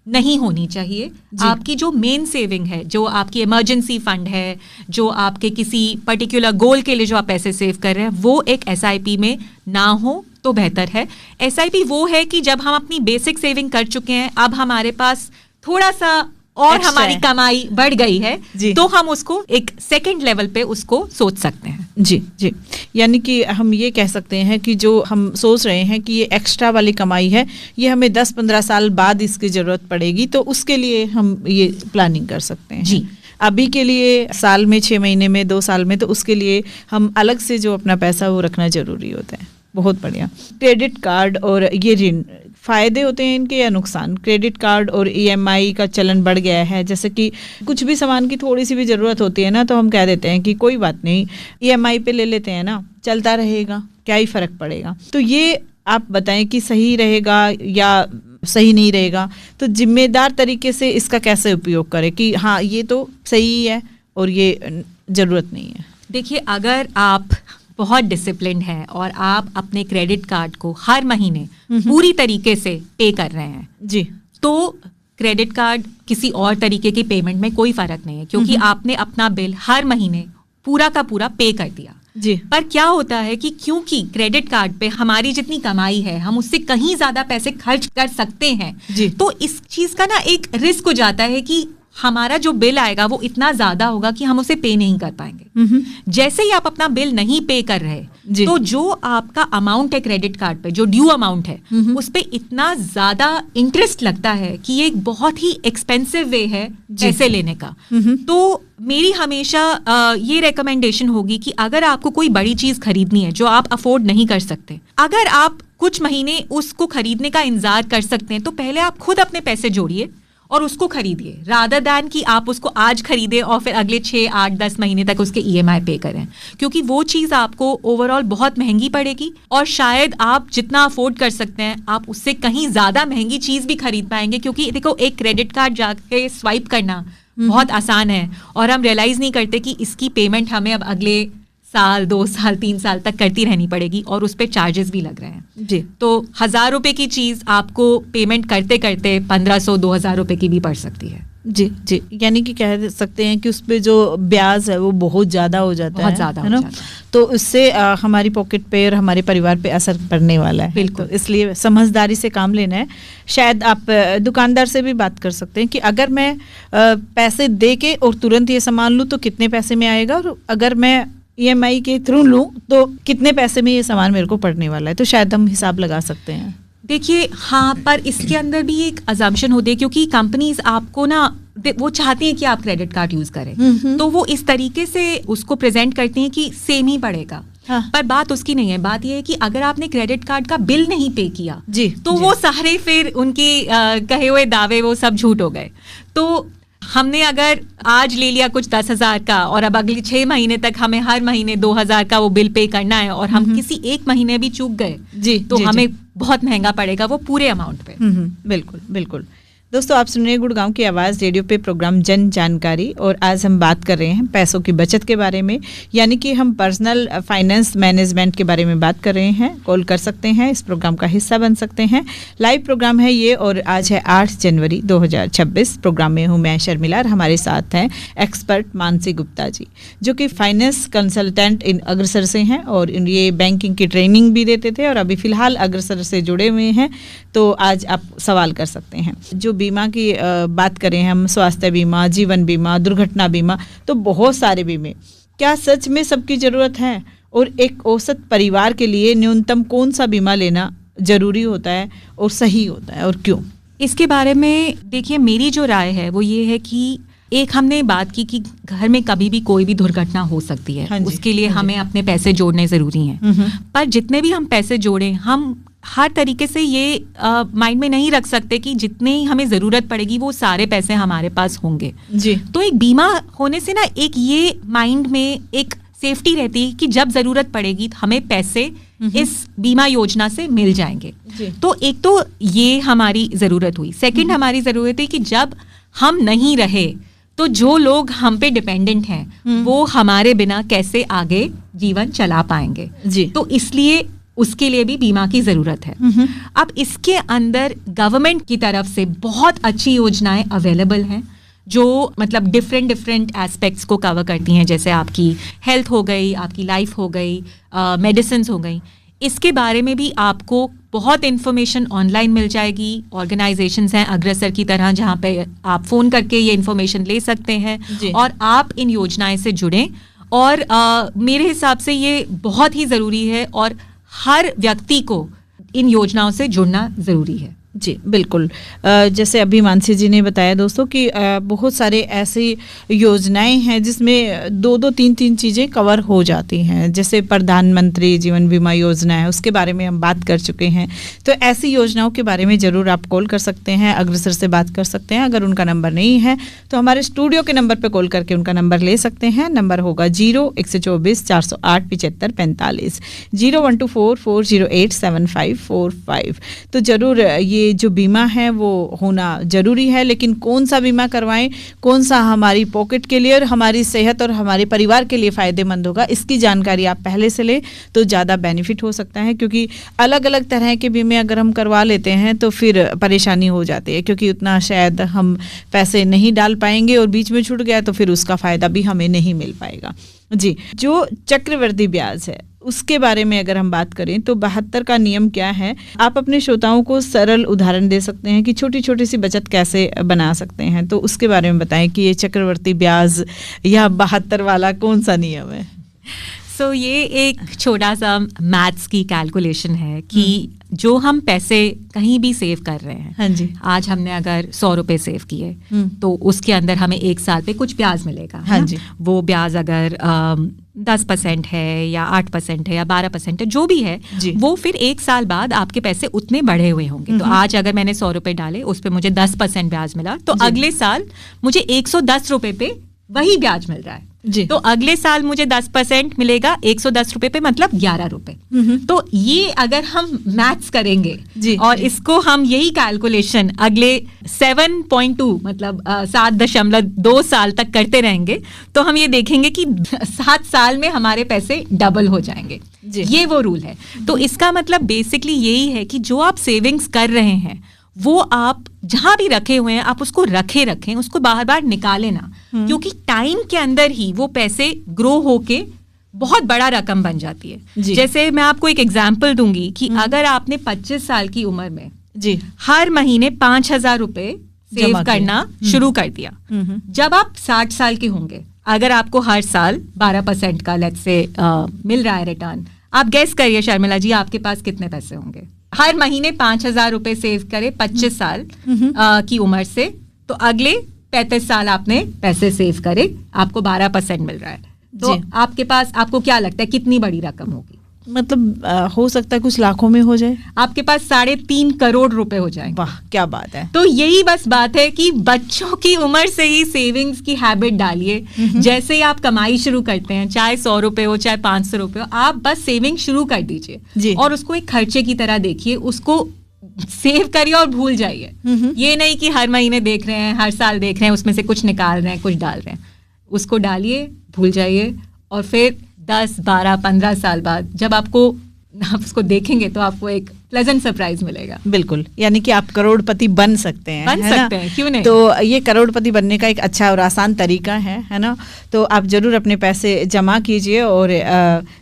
नहीं होनी चाहिए। आपकी जो मेन सेविंग है, जो आपकी इमरजेंसी फंड है, जो आपके किसी पर्टिकुलर गोल के लिए जो आप पैसे सेव कर रहे हैं, वो एक एसआईपी में ना हो तो बेहतर है। एसआईपी वो है कि जब हम अपनी बेसिक सेविंग कर चुके हैं, अब हमारे पास थोड़ा सा और हमारी कमाई बढ़ गई है, तो हम उसको एक सेकंड लेवल पे उसको सोच सकते हैं। जी जी, यानी कि हम ये कह सकते हैं कि जो हम सोच रहे हैं कि ये एक्स्ट्रा वाली कमाई है, ये हमें 10-15 साल बाद इसकी ज़रूरत पड़ेगी, तो उसके लिए हम ये प्लानिंग कर सकते हैं। जी, अभी के लिए साल में, 6 महीने में, 2 साल में, तो उसके लिए हम अलग से जो अपना पैसा वो रखना ज़रूरी होता है। बहुत बढ़िया। क्रेडिट कार्ड और ये ऋण, फ़ायदे होते हैं इनके या नुकसान? क्रेडिट कार्ड और ईएमआई का चलन बढ़ गया है, जैसे कि कुछ भी सामान की थोड़ी सी भी ज़रूरत होती है ना, तो हम कह देते हैं कि कोई बात नहीं, ईएमआई पे ले लेते हैं ना, चलता रहेगा, क्या ही फ़र्क पड़ेगा। तो ये आप बताएं कि सही रहेगा या सही नहीं रहेगा? तो जिम्मेदार तरीके से इसका कैसे उपयोग करें कि हाँ ये तो सही है और ये ज़रूरत नहीं है? देखिए, अगर आप बहुत डिसिप्लिन है और आप अपने क्रेडिट कार्ड को हर महीने पूरी तरीके से पे कर रहे हैं जी, तो क्रेडिट कार्ड किसी और तरीके की पेमेंट में कोई फर्क नहीं है, क्योंकि आपने अपना बिल हर महीने पूरा का पूरा पे कर दिया जी। पर क्या होता है कि क्योंकि क्रेडिट कार्ड पे हमारी जितनी कमाई है, हम उससे कहीं ज्यादा पैसे खर्च कर सकते हैं जी, तो इस चीज का ना एक रिस्क हो जाता है कि हमारा जो बिल आएगा वो इतना ज्यादा होगा कि हम उसे पे नहीं कर पाएंगे। जैसे ही आप अपना बिल नहीं पे कर रहे, तो जो आपका अमाउंट है क्रेडिट कार्ड पे, जो ड्यू अमाउंट है, उस पे इतना ज्यादा इंटरेस्ट लगता है कि ये एक बहुत ही एक्सपेंसिव वे है पैसे लेने का। तो मेरी हमेशा ये रिकमेंडेशन होगी कि अगर आपको कोई बड़ी चीज खरीदनी है जो आप अफोर्ड नहीं कर सकते, अगर आप कुछ महीने उसको खरीदने का इंतजार कर सकते हैं, तो पहले आप खुद अपने पैसे जोड़िए और उसको खरीदिए, रादर दैन कि आप उसको आज खरीदें और फिर अगले 6, 8, 10 महीने तक उसके ईएमआई पे करें, क्योंकि वो चीज़ आपको ओवरऑल बहुत महंगी पड़ेगी और शायद आप जितना अफोर्ड कर सकते हैं आप उससे कहीं ज़्यादा महंगी चीज़ भी खरीद पाएंगे। क्योंकि देखो, एक क्रेडिट कार्ड जाके स्वाइप करना बहुत आसान है और हम रियलाइज़ नहीं करते कि इसकी पेमेंट हमें अब अगले साल, 2 साल, 3 साल तक करती रहनी पड़ेगी और उस पे चार्जेस भी लग रहे हैं जी। तो 1000 रुपए की चीज आपको पेमेंट करते करते 1500-2000 रुपए की भी पड़ सकती है जी जी। यानी कि कह सकते हैं कि उस पे जो ब्याज है वो बहुत ज़्यादा हो जाता है, बहुत ज़्यादा है ना, तो उससे हमारी पॉकेट पे और हमारे परिवार पे असर पड़ने वाला है। बिल्कुल, तो इसलिए समझदारी से काम लेना है। शायद आप दुकानदार से भी बात कर सकते हैं कि अगर मैं पैसे दे के और तुरंत ये सामान लूँ तो कितने पैसे में आएगा, और अगर मैं ईएमआई के थ्रू लूँ तो कितने पैसे में ये सामान मेरे को पड़ने वाला है, तो शायद हम हिसाब लगा सकते हैं। देखिए, हाँ, पर इसके अंदर भी एक अजम्पशन होती है, क्योंकि कंपनीज आपको ना वो चाहती हैं कि आप क्रेडिट कार्ड यूज करें, तो वो इस तरीके से उसको प्रेजेंट करती हैं कि सेम ही पड़ेगा। हाँ। पर बात उसकी नहीं है। बात ये है कि अगर आपने क्रेडिट कार्ड का बिल नहीं पे किया जी, तो जी, वो सारे फिर उनके कहे हुए दावे वो सब झूठ हो गए। तो हमने अगर आज ले लिया कुछ 10,000 का और अब अगले 6 महीने तक हमें हर महीने 2,000 का वो बिल पे करना है और हम किसी एक महीने भी चूक गए जी, तो जी, हमें जी, बहुत महंगा पड़ेगा वो पूरे अमाउंट पे। बिल्कुल बिल्कुल। दोस्तों, आप सुन रहे हैं गुड़गांव की आवाज़ रेडियो पे प्रोग्राम जन जानकारी, और आज हम बात कर रहे हैं पैसों की बचत के बारे में, यानी कि हम पर्सनल फाइनेंस मैनेजमेंट के बारे में बात कर रहे हैं। कॉल कर सकते हैं, इस प्रोग्राम का हिस्सा बन सकते हैं। लाइव प्रोग्राम है ये, और आज है 8 जनवरी 2026। प्रोग्राम में हूँ मैं शर्मिला, और हमारे साथ हैं एक्सपर्ट मानसी गुप्ता जी, जो कि फाइनेंस कंसल्टेंट इन अग्रसर से हैं, और ये बैंकिंग की ट्रेनिंग भी देते थे और अभी फ़िलहाल अग्रसर से जुड़े हुए हैं। तो आज आप सवाल कर सकते हैं। जो बीमा की बात करें हम, स्वास्थ्य बीमा, जीवन बीमा, दुर्घटना बीमा, तो बहुत सारे बीमे, क्या सच में सबकी ज़रूरत है? और एक औसत परिवार के लिए न्यूनतम कौन सा बीमा लेना ज़रूरी होता है और सही होता है, और क्यों? इसके बारे में देखिए, मेरी जो राय है वो ये है कि एक हमने बात की कि घर में कभी भी कोई भी दुर्घटना हो सकती है। उसके लिए हमें अपने पैसे जोड़ने ज़रूरी हैं। पर जितने भी हम पैसे जोड़ें, हम हर तरीके से ये माइंड में नहीं रख सकते कि जितने ही हमें ज़रूरत पड़ेगी वो सारे पैसे हमारे पास होंगे जी। तो एक बीमा होने से ना एक ये माइंड में एक सेफ्टी रहती है कि जब ज़रूरत पड़ेगी तो हमें पैसे इस बीमा योजना से मिल जाएंगे। तो एक तो ये हमारी ज़रूरत हुई। सेकंड हमारी ज़रूरत है कि जब हम नहीं रहे तो जो लोग हम पे डिपेंडेंट हैं वो हमारे बिना कैसे आगे जीवन चला पाएंगे जी। तो इसलिए उसके लिए भी बीमा की ज़रूरत है। अब इसके अंदर गवर्नमेंट की तरफ से बहुत अच्छी योजनाएं अवेलेबल हैं जो मतलब डिफरेंट एस्पेक्ट्स को कवर करती हैं, जैसे आपकी हेल्थ हो गई, आपकी लाइफ हो गई, मेडिसिन्स हो गई। इसके बारे में भी आपको बहुत इन्फॉर्मेशन ऑनलाइन मिल जाएगी। ऑर्गेनाइजेशंस हैं अग्रसर की तरह जहाँ पे आप फ़ोन करके ये इन्फॉर्मेशन ले सकते हैं और आप इन योजनाएं से जुड़ें। और मेरे हिसाब से ये बहुत ही ज़रूरी है और हर व्यक्ति को इन योजनाओं से जुड़ना ज़रूरी है। जी बिल्कुल। जैसे अभी मानसी जी ने बताया दोस्तों कि बहुत सारे ऐसी योजनाएं हैं जिसमें 2-3 चीज़ें कवर हो जाती हैं। जैसे प्रधानमंत्री जीवन बीमा योजना है, उसके बारे में हम बात कर चुके हैं। तो ऐसी योजनाओं के बारे में ज़रूर आप कॉल कर सकते हैं, अग्रसर से बात कर सकते हैं। अगर उनका नंबर नहीं है तो हमारे स्टूडियो के नंबर पर कॉल करके उनका नंबर ले सकते हैं। नंबर होगा 0-124 408 7545 01244087545। तो ज़रूर ये जो बीमा है वो होना ज़रूरी है, लेकिन कौन सा बीमा करवाएं, कौन सा हमारी पॉकेट के लिए और हमारी सेहत और हमारे परिवार के लिए फ़ायदेमंद होगा, इसकी जानकारी आप पहले से लें तो ज़्यादा बेनिफिट हो सकता है। क्योंकि अलग अलग तरह के बीमे अगर हम करवा लेते हैं तो फिर परेशानी हो जाती है, क्योंकि उतना शायद हम पैसे नहीं डाल पाएंगे और बीच में छूट गया तो फिर उसका फ़ायदा भी हमें नहीं मिल पाएगा। जी, जो चक्रवृद्धि ब्याज है उसके बारे में अगर हम बात करें तो 72 का नियम क्या है? आप अपने श्रोताओं को सरल उदाहरण दे सकते हैं कि छोटी छोटी सी बचत कैसे बना सकते हैं, तो उसके बारे में बताएं कि ये चक्रवृद्धि ब्याज या 72 वाला कौन सा नियम है? ये एक छोटा सा मैथ्स की कैलकुलेशन है कि जो हम पैसे कहीं भी सेव कर रहे हैं, हाँ जी, आज हमने अगर 100 रुपए सेव किए तो उसके अंदर हमें 1 साल पे कुछ ब्याज मिलेगा। हाँ जी। वो ब्याज अगर 10% है या 8% है या 12% है, जो भी है वो फिर 1 साल बाद आपके पैसे उतने बढ़े हुए होंगे। तो आज अगर मैंने 100 रुपए डाले, उस पर मुझे 10% ब्याज मिला, तो अगले साल मुझे 110 रुपए पे वही ब्याज मिल रहा है जी। तो अगले साल मुझे 10% मिलेगा 110 रुपए पे, मतलब 11 रुपए। तो ये अगर हम मैथ्स करेंगे जी, और जी, इसको हम यही कैलकुलेशन अगले 7.2 मतलब 7.2 साल तक करते रहेंगे तो हम ये देखेंगे कि 7 साल में हमारे पैसे डबल हो जाएंगे जी। ये वो रूल है। तो इसका मतलब बेसिकली यही है कि जो आप सेविंग्स कर रहे हैं वो आप जहां भी रखे हुए हैं आप उसको रखें, उसको बार बार निकालें ना, क्योंकि टाइम के अंदर ही वो पैसे ग्रो होके बहुत बड़ा रकम बन जाती है। जैसे मैं आपको एक एग्जांपल दूंगी कि अगर आपने 25 साल की उम्र में जी हर महीने 5,000 रुपए सेव करना शुरू कर दिया, जब आप 60 साल के होंगे, अगर आपको हर साल 12% का लेट्स से मिल रहा है रिटर्न, आप गेस करिए शर्मिला जी आपके पास कितने पैसे होंगे? हर महीने 5,000 रुपए सेव करे 25 साल की उम्र से, तो अगले 35 साल आपने पैसे सेव करे, आपको 12% मिल रहा है, तो आपके पास, आपको क्या लगता है कितनी बड़ी रकम होगी? मतलब हो सकता है कुछ लाखों में हो जाए। आपके पास 3.5 करोड़ रुपए हो जाएंगे। वाह, क्या बात है। तो यही बस बात है कि बच्चों की उम्र से ही सेविंग्स की हैबिट डालिए। जैसे ही आप कमाई शुरू करते हैं, चाहे 100 रुपए हो चाहे 500 रुपए हो, आप बस सेविंग शुरू कर दीजिए और उसको एक खर्चे की तरह देखिए, उसको सेव करिए और भूल जाइए। ये नहीं कि हर महीने देख रहे हैं, हर साल देख रहे हैं, उसमें से कुछ निकाल रहे हैं, कुछ डाल रहे हैं। उसको डालिए, भूल जाइए, और फिर 10, 12, 15 साल बाद जब आप उसको देखेंगे तो आपको एक प्लेजेंट सरप्राइज मिलेगा। बिल्कुल, यानी कि आप करोड़पति बन सकते हैं, क्यों नहीं। तो ये करोड़पति बनने का एक अच्छा और आसान तरीका है ना। तो आप जरूर अपने पैसे जमा कीजिए, और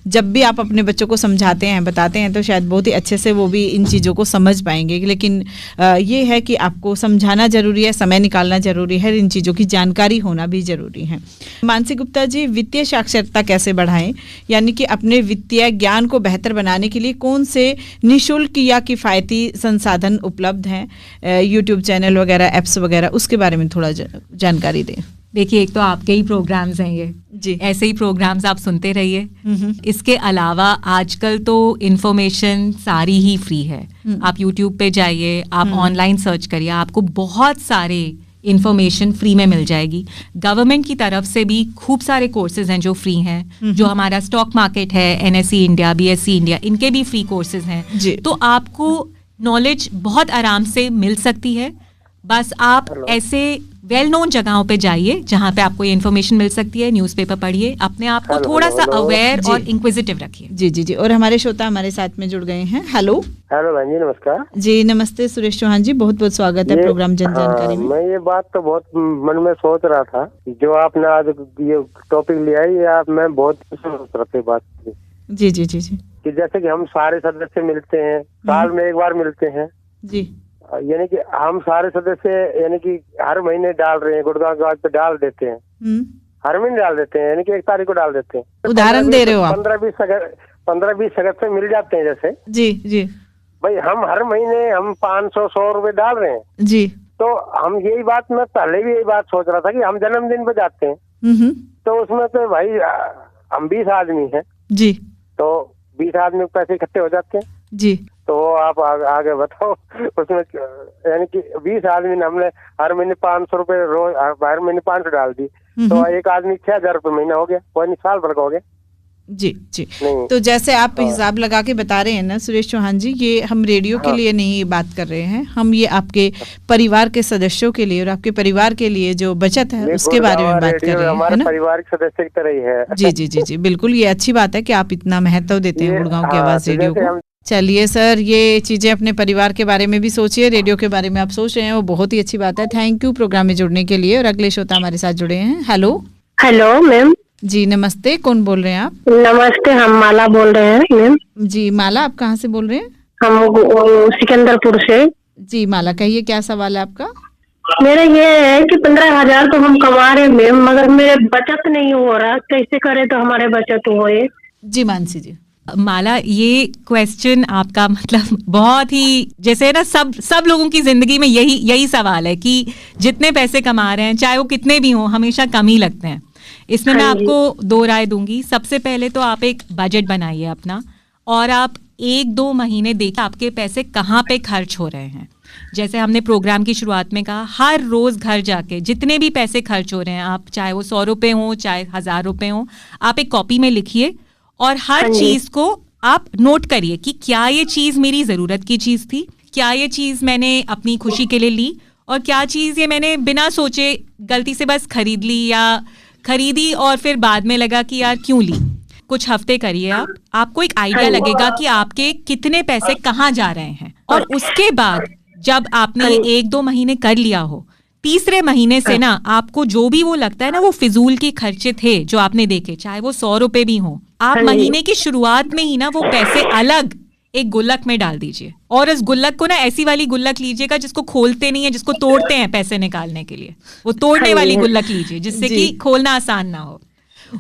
जब भी आप अपने बच्चों को समझाते हैं, बताते हैं, तो शायद बहुत ही अच्छे से वो भी इन चीज़ों को समझ पाएंगे। लेकिन ये है कि आपको समझाना जरूरी है, समय निकालना जरूरी है, इन चीज़ों की जानकारी होना भी जरूरी है। मानसी गुप्ता जी, वित्तीय साक्षरता कैसे बढ़ाएं, यानी कि अपने वित्तीय ज्ञान को बेहतर बनाने के लिए कौन से निःशुल्क या किफ़ायती संसाधन उपलब्ध हैं, यूट्यूब चैनल वगैरह, ऐप्स वगैरह, उसके बारे में थोड़ा जानकारी दें। देखिए, एक तो आपके ही प्रोग्राम्स हैं ये जी, ऐसे ही प्रोग्राम्स आप सुनते रहिए। इसके अलावा आजकल तो इन्फॉर्मेशन सारी ही फ्री है। आप यूट्यूब पे जाइए, आप ऑनलाइन सर्च करिए, आपको बहुत सारे इन्फॉर्मेशन फ्री में मिल जाएगी। गवर्नमेंट की तरफ से भी खूब सारे कोर्सेज हैं जो फ्री हैं। जो हमारा स्टॉक मार्केट है, NSE इंडिया, BSE इंडिया, इनके भी फ्री कोर्सेज हैं। तो आपको नॉलेज बहुत आराम से मिल सकती है। बस आप ऐसे वेल नोन जगहों पे जाइए जहाँ पे आपको ये इन्फॉर्मेशन मिल सकती है। न्यूज़पेपर पढ़िए, अपने आप को थोड़ा सा अवेयर और इंक्विजिटिव रखिए। जी जी जी। और हमारे श्रोता हमारे साथ में जुड़ गए हैं। हेलो बहन जी, नमस्कार जी। नमस्ते सुरेश चौहान जी, बहुत बहुत स्वागत है प्रोग्राम जन जानकारी में। मैं ये बात तो बहुत मन में सोच रहा था, जो आपने आज ये टॉपिक लिया है, ये मैं बहुत सोच रहा था बात जी जी जी जी, कि जैसे कि हम सारे सदस्य मिलते हैं, साल में एक बार मिलते हैं जी, यानी कि हम सारे सदस्य यानी कि हर महीने डाल रहे हैं, गुड़गांव के बाद पे डाल देते हैं, हर महीने डाल देते हैं, यानी कि 1 तारीख को डाल देते हैं। उदाहरण दे रहे हो आप? 15-20 सदस्य मिल जाते हैं जैसे। जी जी भाई, हम हर महीने हम 500-100 रुपए डाल रहे हैं जी। तो हम यही बात, मैं पहले भी यही बात सोच रहा था कि हम जन्मदिन पे जाते हैं, तो उसमें तो भाई हम 20 आदमी हैं जी, तो 20 आदमी के पैसे इकट्ठे हो जाते हैं जी। तो आप आगे बताओ उसमें, यानी कि 20 आदमी ने हमने हर महीने 500 रुपए रोज, हर महीने 500 डाल दी, तो एक आदमी 6000 रुपए महीना हो गया, कोई साल भर का हो गया जी जी। तो जैसे आप हिसाब लगा के बता रहे हैं ना सुरेश चौहान जी, ये हम रेडियो के लिए नहीं बात कर रहे हैं, हम ये आपके परिवार के सदस्यों के लिए और आपके परिवार के लिए जो बचत है उसके बारे में बात कर रहे हैं, है ना? परिवार के सदस्य की तरह ही है। जी जी जी जी, बिल्कुल, ये अच्छी बात है कि आप इतना महत्व देते हैं गुड़गांव की आवाज रेडियो को। चलिए सर, ये चीजें अपने परिवार के बारे में भी सोचिए, रेडियो के बारे में आप सोच रहे हैं, वो बहुत ही अच्छी बात है। थैंक यू प्रोग्राम में जुड़ने के लिए। और अगले श्रोता हमारे साथ जुड़े हैं। हेलो हेलो मैम जी, नमस्ते, कौन बोल रहे हैं आप? नमस्ते, हम माला बोल रहे हैं मैम। जी माला, आप कहाँ से बोल रहे हैं? हम सिकंदरपुर से। जी माला, कहिए क्या सवाल है आपका? मेरा ये है कि 15,000 तो हम कमा रहे हैं मैम, मगर मेरे बचत नहीं हो रहा, कैसे करे तो हमारे बचत होए? जी मानसी जी। माला, ये क्वेश्चन आपका मतलब बहुत ही जैसे ना सब लोगों की जिंदगी में यही सवाल है कि जितने पैसे कमा रहे हैं, चाहे वो कितने भी हों, हमेशा कम ही लगते हैं। इसमें मैं आपको 2 राय दूंगी। सबसे पहले तो आप एक बजट बनाइए अपना, और आप 1-2 महीने देखिए आपके पैसे कहाँ पे खर्च हो रहे हैं। जैसे हमने प्रोग्राम की शुरुआत में कहा, हर रोज घर जाके जितने भी पैसे खर्च हो रहे हैं, आप चाहे वो 100 रुपए हों, चाहे 1000 रुपए हों, आप एक कॉपी में लिखिए और हर चीज को आप नोट करिए कि क्या ये चीज मेरी जरूरत की चीज थी, क्या ये चीज मैंने अपनी खुशी के लिए ली, और क्या चीज ये मैंने बिना सोचे गलती से बस खरीद ली या खरीदी और फिर बाद में लगा कि यार क्यों ली। कुछ हफ्ते करिए आपको एक आइडिया लगेगा कि आपके कितने पैसे कहाँ जा रहे हैं। और उसके बाद जब आपने 1-2 महीने कर लिया हो, तीसरे महीने से ना आपको जो भी वो लगता है ना, वो फिजूल के खर्चे थे जो आपने देखे, चाहे वो 100 रुपए भी हो, आप महीने की शुरुआत में ही ना वो पैसे अलग एक गुल्लक में डाल दीजिए। और इस गुल्लक को ना ऐसी वाली गुल्लक लीजिएगा जिसको खोलते नहीं है, जिसको तोड़ते हैं पैसे निकालने के लिए, वो तोड़ने वाली गुल्लक लीजिए जिससे कि खोलना आसान ना हो।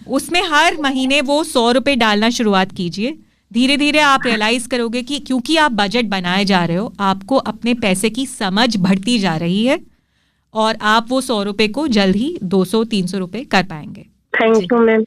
उसमें हर महीने वो 100 रुपए डालना शुरुआत कीजिए। धीरे धीरे आप रियलाइज करोगे कि क्योंकि आप बजट बनाए जा रहे हो, आपको अपने पैसे की समझ बढ़ती जा रही है और आप वो 100 रुपए को जल्द ही 200-300 रुपए कर पाएंगे। Thank you ma'am.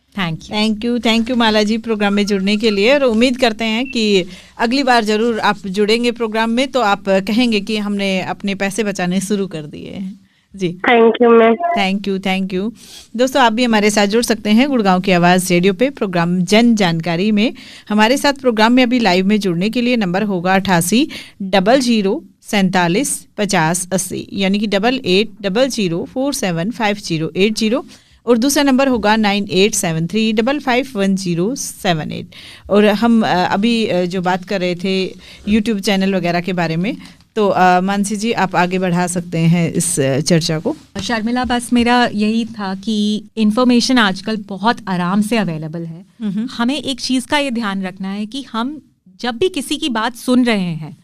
Thank you Mala ji programme में जुड़ने के लिए। और उम्मीद करते हैं कि अगली बार जरूर आप जुड़ेंगे प्रोग्राम में, तो आप कहेंगे कि हमने अपने पैसे बचाने शुरू कर दिए हैं। जी thank you ma'am. Thank you. दोस्तों आप भी हमारे साथ जुड़ सकते हैं गुड़गांव की आवाज़ रेडियो पे प्रोग्राम जन जानकारी में। हमारे साथ प्रोग्राम में अभी लाइव में जुड़ने के लिए नंबर होगा 8800475080 यानी कि 8800475080 और दूसरा नंबर होगा 9873551078। और हम अभी जो बात कर रहे थे यूट्यूब चैनल वगैरह के बारे में, तो मानसी जी आप आगे बढ़ा सकते हैं इस चर्चा को। शर्मिला, बस मेरा यही था कि इन्फॉर्मेशन आजकल बहुत आराम से अवेलेबल है। हमें एक चीज़ का ये ध्यान रखना है कि हम जब भी किसी की बात सुन रहे हैं,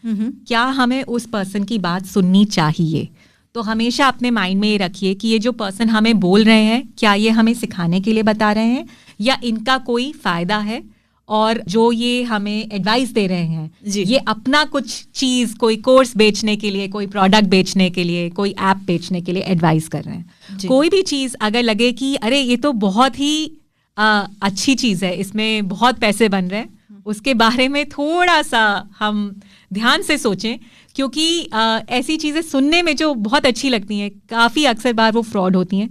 क्या हमें उस पर्सन की बात सुननी चाहिए। तो हमेशा अपने माइंड में ये रखिए कि ये जो पर्सन हमें बोल रहे हैं, क्या ये हमें सिखाने के लिए बता रहे हैं या इनका कोई फ़ायदा है, और जो ये हमें एडवाइस दे रहे हैं ये अपना कुछ चीज़, कोई कोर्स बेचने के लिए, कोई प्रोडक्ट बेचने के लिए, कोई ऐप बेचने के लिए एडवाइस कर रहे हैं। कोई भी चीज़ अगर लगे कि अरे ये तो बहुत ही अच्छी चीज़ है, इसमें बहुत पैसे बन रहे हैं, उसके बारे में थोड़ा सा हम ध्यान से सोचें, क्योंकि ऐसी चीज़ें सुनने में जो बहुत अच्छी लगती हैं, काफ़ी अक्सर बार वो फ्रॉड होती हैं।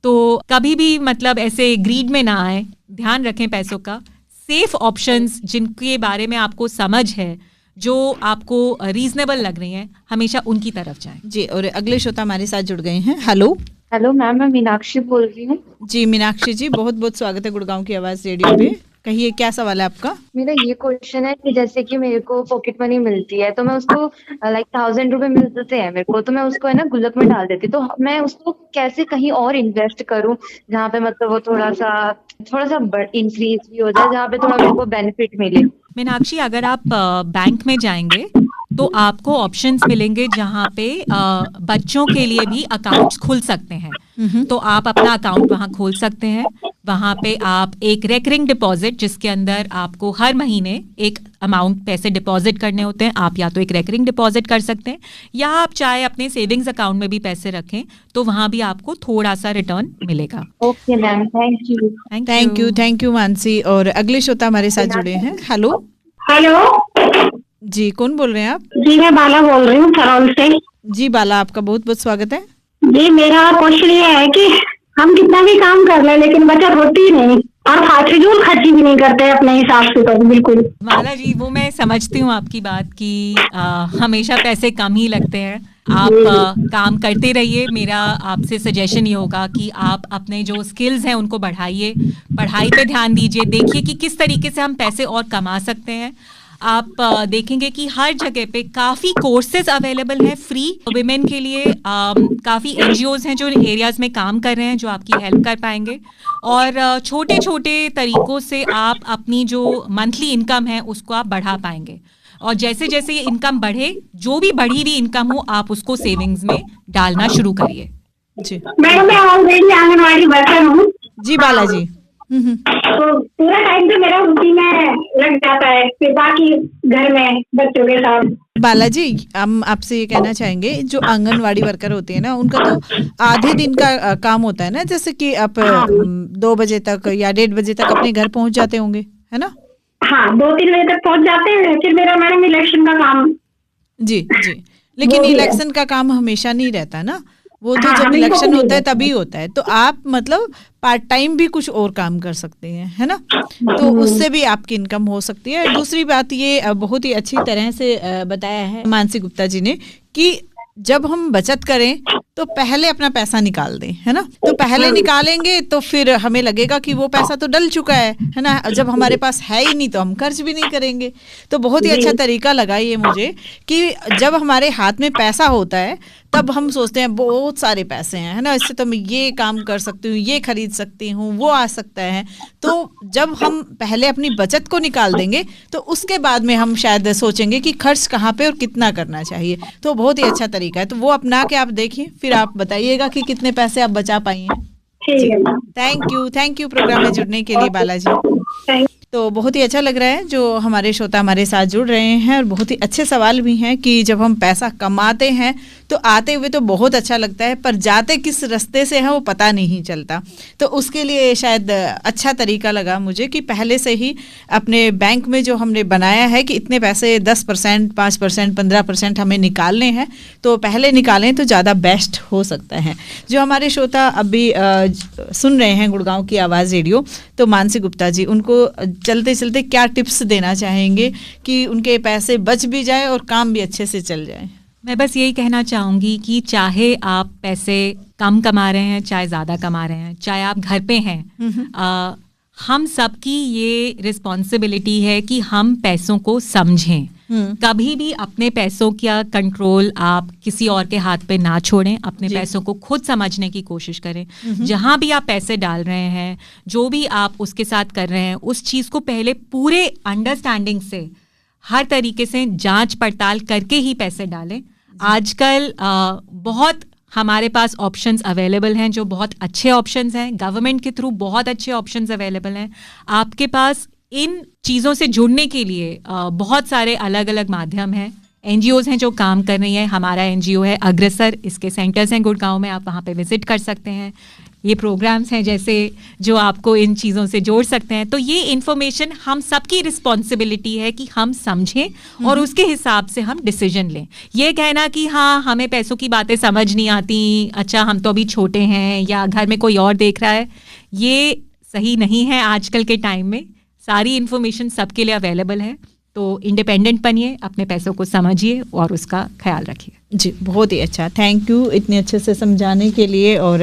तो कभी भी मतलब ऐसे ग्रीड में ना आए, ध्यान रखें पैसों का। सेफ ऑप्शंस जिनके बारे में आपको समझ है, जो आपको रीजनेबल लग रही हैं, हमेशा उनकी तरफ जाएं। जी, और अगले श्रोता हमारे साथ जुड़ गए हैं। हेलो मैम, मैं मीनाक्षी बोल रही हूँ। जी मीनाक्षी जी, बहुत बहुत स्वागत है गुड़गांव की आवाज़ रेडियो पे। कहिए क्या सवाल है आपका। मेरा ये क्वेश्चन है कि जैसे कि मेरे को पॉकेट मनी मिलती है, तो मैं उसको लाइक 1000 रुपए मिलते हैं मेरे को, तो मैं उसको है ना गुल्लक में डाल देती, तो मैं उसको कैसे कहीं और इन्वेस्ट करूं जहाँ पे मतलब वो थोड़ा सा इंक्रीज भी हो जाए, जहाँ पे थोड़ा मेरे को बेनिफिट मिले। मीनाक्षी, अगर आप बैंक में जाएंगे तो आपको ऑप्शंस मिलेंगे जहाँ पे बच्चों के लिए भी अकाउंट्स खुल सकते हैं। तो आप अपना अकाउंट वहाँ खोल सकते हैं। वहाँ पे आप एक रेकरिंग डिपॉजिट, जिसके अंदर आपको हर महीने एक अमाउंट पैसे डिपॉजिट करने होते हैं, आप या तो एक रेकरिंग डिपॉजिट कर सकते हैं, या आप चाहे अपने सेविंग्स अकाउंट में भी पैसे रखें, तो वहाँ भी आपको थोड़ा सा रिटर्न मिलेगा। Okay ma'am, thank you Mansi. और अगले श्रोता हमारे साथ जुड़े हैं। हेलो जी, कौन बोल रहे हैं आप। जी मैं बाला बोल रही हूँ सरौल से। जी बाला, आपका बहुत बहुत स्वागत है। जी मेरा क्वेश्चन ये है कि हम कितना भी काम कर लें लेकिन बचत होती नहीं, और फाजूल खर्ची भी नहीं करते अपने हिसाब से। तो बिल्कुल माला जी, वो मैं समझती हूँ आपकी बात कि हमेशा पैसे कम ही लगते हैं। आप काम करते रहिए। मेरा आपसे सजेशन ये होगा कि आप अपने जो स्किल्स हैं उनको बढ़ाइए, पढ़ाई पे ध्यान दीजिए, देखिए कि किस तरीके से हम पैसे और कमा सकते हैं। आप देखेंगे कि हर जगह पे काफ़ी कोर्सेज अवेलेबल हैं फ्री विमेन के लिए। काफ़ी NGOs हैं जो इन एरियाज़ में काम कर रहे हैं, जो आपकी हेल्प कर पाएंगे। और छोटे छोटे तरीकों से आप अपनी जो मंथली इनकम है उसको आप बढ़ा पाएंगे। और जैसे जैसे ये इनकम बढ़े, जो भी बढ़ी हुई इनकम हो, आप उसको सेविंग्स में डालना शुरू करिए। जी मैडम, मैं ऑलरेडी आंगनवाड़ी वर्कर हूँ। जी बाला जी, तो पूरा टाइम तो मेरा उसी में लग जाता है, फिर बाकी घर में बच्चों के साथ। बालाजी, हम आपसे ये कहना चाहेंगे, जो आंगनवाड़ी वर्कर होते हैं ना, उनका तो आधे दिन का काम होता है ना, जैसे कि आप 2 बजे तक या 1:30 बजे तक अपने घर पहुंच जाते होंगे, है ना। हाँ, 2-3 बजे तक पहुंच जाते हैं। फिर मेरा मैडम इलेक्शन का काम। जी, लेकिन इलेक्शन का काम हमेशा नहीं रहता ना, वो तो जब इलेक्शन होता है तभी होता है। तो आप मतलब पार्ट टाइम भी कुछ और काम कर सकते हैं, है ना, तो उससे भी आपकी इनकम हो सकती है। दूसरी बात ये बहुत ही अच्छी तरह से बताया है मानसी गुप्ता जी ने कि जब हम बचत करें तो पहले अपना पैसा निकाल दें, है ना। तो पहले निकालेंगे तो फिर हमें लगेगा कि वो पैसा तो डल चुका है ना। जब हमारे पास है ही नहीं तो हम खर्च भी नहीं करेंगे। तो बहुत ही अच्छा तरीका लगा ये मुझे कि जब हमारे हाथ में पैसा होता है तब हम सोचते हैं बहुत सारे पैसे हैं, है ना, इससे तो मैं ये काम कर सकती हूँ, ये खरीद सकती हूँ, वो आ सकता है। तो जब हम पहले अपनी बचत को निकाल देंगे तो उसके बाद में हम शायद सोचेंगे कि खर्च कहाँ पे और कितना करना चाहिए। तो बहुत ही अच्छा तरीका है, तो वो अपना के आप देखिए, फिर आप बताइएगा कि कितने पैसे आप बचा पाई हैं। थैंक यू प्रोग्राम में जुड़ने के लिए बालाजी। तो बहुत ही अच्छा लग रहा है जो हमारे श्रोता हमारे साथ जुड़ रहे हैं, और बहुत ही अच्छे सवाल भी हैं कि जब हम पैसा कमाते हैं तो आते हुए तो बहुत अच्छा लगता है, पर जाते किस रास्ते से है वो पता नहीं चलता। तो उसके लिए शायद अच्छा तरीका लगा मुझे कि पहले से ही अपने बैंक में जो हमने बनाया है कि इतने पैसे 10%, 5%, 15% हमें निकालने हैं, तो पहले निकालें तो ज़्यादा बेस्ट हो सकता है। जो हमारे श्रोता अभी सुन रहे हैं गुड़गांव की आवाज़ रेडियो, तो मानसी गुप्ता जी, उनको चलते चलते क्या टिप्स देना चाहेंगे कि उनके पैसे बच भी जाए और काम भी अच्छे से चल जाए? मैं बस यही कहना चाहूँगी कि चाहे आप पैसे कम कमा रहे हैं, चाहे ज़्यादा कमा रहे हैं, चाहे आप घर पे हैं, हम सबकी ये रिस्पॉन्सिबिलिटी है कि हम पैसों को समझें। कभी भी अपने पैसों का कंट्रोल आप किसी और के हाथ पे ना छोड़ें, अपने पैसों को खुद समझने की कोशिश करें। जहां भी आप पैसे डाल रहे हैं, जो भी आप उसके साथ कर रहे हैं, उस चीज़ को पहले पूरे अंडरस्टैंडिंग से, हर तरीके से जांच पड़ताल करके ही पैसे डालें। आजकल बहुत हमारे पास ऑप्शंस अवेलेबल हैं, जो बहुत अच्छे ऑप्शंस हैं। गवर्नमेंट के थ्रू बहुत अच्छे ऑप्शंस अवेलेबल हैं। आपके पास इन चीज़ों से जुड़ने के लिए बहुत सारे अलग अलग माध्यम हैं। NGOs हैं जो काम कर रही हैं। हमारा NGO है अग्रसर, इसके सेंटर्स हैं गुड़गांव में, आप वहाँ पे विजिट कर सकते हैं। ये प्रोग्राम्स हैं जैसे जो आपको इन चीज़ों से जोड़ सकते हैं। तो ये इन्फॉर्मेशन हम सबकी रिस्पॉन्सिबिलिटी है कि हम समझें और उसके हिसाब से हम डिसीजन लें। ये कहना कि हाँ हमें पैसों की बातें समझ नहीं आती, अच्छा हम तो अभी छोटे हैं या घर में कोई और देख रहा है, ये सही नहीं है। आजकल के टाइम में सारी इन्फॉर्मेशन सबके लिए अवेलेबल है। तो इंडिपेंडेंट बनिए, अपने पैसों को समझिए और उसका ख्याल रखिए। जी, बहुत ही अच्छा, थैंक यू इतने अच्छे से समझाने के लिए और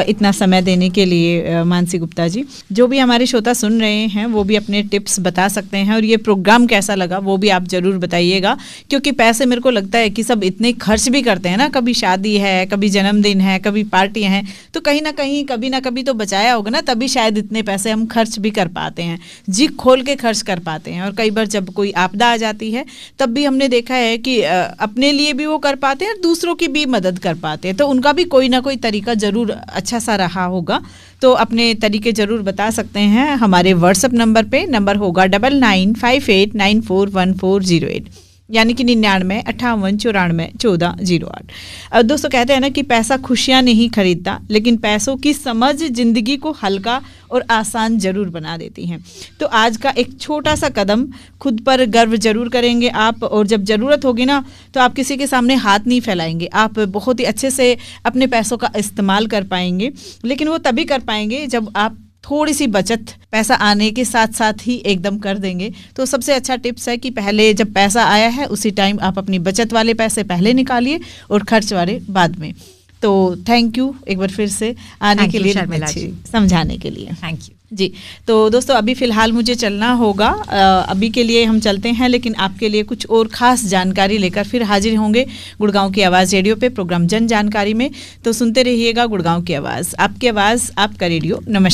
इतना समय देने के लिए मानसी गुप्ता जी। जो भी हमारे श्रोता सुन रहे हैं वो भी अपने टिप्स बता सकते हैं, और ये प्रोग्राम कैसा लगा वो भी आप ज़रूर बताइएगा, क्योंकि पैसे मेरे को लगता है कि सब इतने खर्च भी करते हैं ना, कभी शादी है, कभी जन्मदिन है, कभी पार्टियाँ हैं, तो कहीं ना कहीं कभी ना कभी तो बचाया होगा ना, तभी शायद इतने पैसे हम खर्च भी कर पाते हैं, जी खोल के खर्च कर पाते हैं। और कई बार जब कोई आपदा आ जाती है तब भी हमने देखा है कि अपने लिए भी वो कर पाते हैं और दूसरों की भी मदद कर पाते हैं, तो उनका भी कोई ना कोई तरीका ज़रूर अच्छा सा रहा होगा। तो अपने तरीके ज़रूर बता सकते हैं। हमारे व्हाट्सएप नंबर पे नंबर होगा 9958941408, यानी कि 9958941408। दोस्तों कहते हैं ना कि पैसा खुशियाँ नहीं खरीदता, लेकिन पैसों की समझ ज़िंदगी को हल्का और आसान ज़रूर बना देती हैं। तो आज का एक छोटा सा कदम, खुद पर गर्व ज़रूर करेंगे आप, और जब ज़रूरत होगी ना तो आप किसी के सामने हाथ नहीं फैलाएंगे, आप बहुत ही अच्छे से अपने पैसों का इस्तेमाल कर पाएंगे। लेकिन वो तभी कर पाएंगे जब आप थोड़ी सी बचत पैसा आने के साथ साथ ही एकदम कर देंगे। तो सबसे अच्छा टिप्स है कि पहले जब पैसा आया है उसी टाइम आप अपनी बचत वाले पैसे पहले निकालिए और खर्च वाले बाद में। तो थैंक यू एक बार फिर से आने के लिए, समझाने के लिए थैंक यू जी। तो दोस्तों अभी फ़िलहाल मुझे चलना होगा, अभी के लिए हम चलते हैं, लेकिन आपके लिए कुछ और ख़ास जानकारी लेकर फिर हाजिर होंगे गुड़गांव की आवाज़ रेडियो पे, प्रोग्राम जन जानकारी में। तो सुनते रहिएगा गुड़गांव की आवाज़, आपकी आवाज़, आपका रेडियो। नमस्कार।